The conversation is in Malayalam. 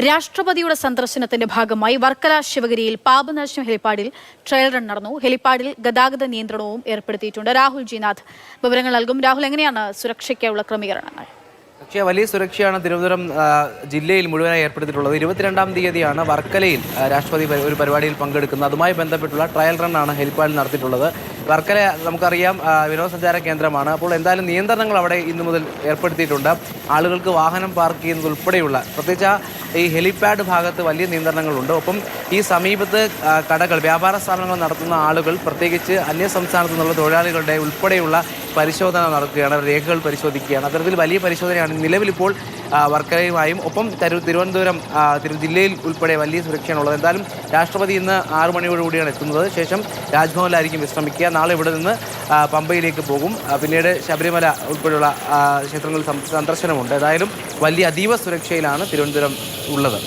രാഷ്ട്രപതിയുടെ സന്ദർശനത്തിന്റെ ഭാഗമായി വർക്കല ശിവഗിരിയിൽ പാപനാശം ഹെലിപ്പാഡിൽ ട്രയൽ റൺ നടന്നു. ഹെലിപ്പാഡിൽ ഗതാഗത നിയന്ത്രണവും ഏർപ്പെടുത്തിയിട്ടുണ്ട്. രാഹുൽ ജിനാഥ് വിവരങ്ങൾ നൽകും. രാഹുൽ, എങ്ങനെയാണ് സുരക്ഷയ്ക്കുള്ള ക്രമീകരണങ്ങൾ? പക്ഷേ വലിയ സുരക്ഷയാണ് തിരുവനന്തപുരം ജില്ലയിൽ മുഴുവനായി ഏർപ്പെടുത്തിയിട്ടുള്ളത്. 22-ാം തീയതിയാണ് വർക്കലയിൽ രാഷ്ട്രപതി ഒരു പരിപാടിയിൽ പങ്കെടുക്കുന്നത്. അതുമായി ബന്ധപ്പെട്ടുള്ള ട്രയൽ റണ്ണാണ് ഹെലിപ്പാഡിൽ നടത്തിയിട്ടുള്ളത്. വർക്കല നമുക്കറിയാം വിനോദസഞ്ചാര കേന്ദ്രമാണ്. അപ്പോൾ എന്തായാലും നിയന്ത്രണങ്ങൾ അവിടെ ഇന്നു മുതൽ ഏർപ്പെടുത്തിയിട്ടുണ്ട്. ആളുകൾക്ക് വാഹനം പാർക്ക് ചെയ്യുന്നത് ഉൾപ്പെടെയുള്ള പ്രത്യേകിച്ച് ഈ ഹെലിപ്പാഡ് ഭാഗത്ത് വലിയ നിയന്ത്രണങ്ങളുണ്ട്. ഒപ്പം ഈ സമീപത്ത് കടകൾ, വ്യാപാര സ്ഥാപനങ്ങൾ നടത്തുന്ന ആളുകൾ, പ്രത്യേകിച്ച് അന്യസംസ്ഥാനത്തു നിന്നുള്ള തൊഴിലാളികളുടെ ഉൾപ്പെടെയുള്ള പരിശോധന നടത്തുകയാണ്, രേഖകൾ പരിശോധിക്കുകയാണ്. അത്തരത്തിൽ വലിയ പരിശോധനയാണ് നിലവിലിപ്പോൾ വർക്കലയുമായും ഒപ്പം തിരുവനന്തപുരം ജില്ലയിൽ ഉൾപ്പെടെ വലിയ സുരക്ഷയാണുള്ളത്. എന്തായാലും രാഷ്ട്രപതി ഇന്ന് 6 മണിയോടുകൂടിയാണ് എത്തുന്നത്. ശേഷം രാജ്ഭവനിലായിരിക്കും വിശ്രമിക്കുക. നാളെ ഇവിടെ നിന്ന് പമ്പയിലേക്ക് പോകും. പിന്നീട് ശബരിമല ഉൾപ്പെടെയുള്ള ക്ഷേത്രങ്ങളിൽ സന്ദർശനമുണ്ട്. ഏതായാലും വലിയ അതീവ സുരക്ഷയിലാണ് തിരുവനന്തപുരം ഉള്ളത്.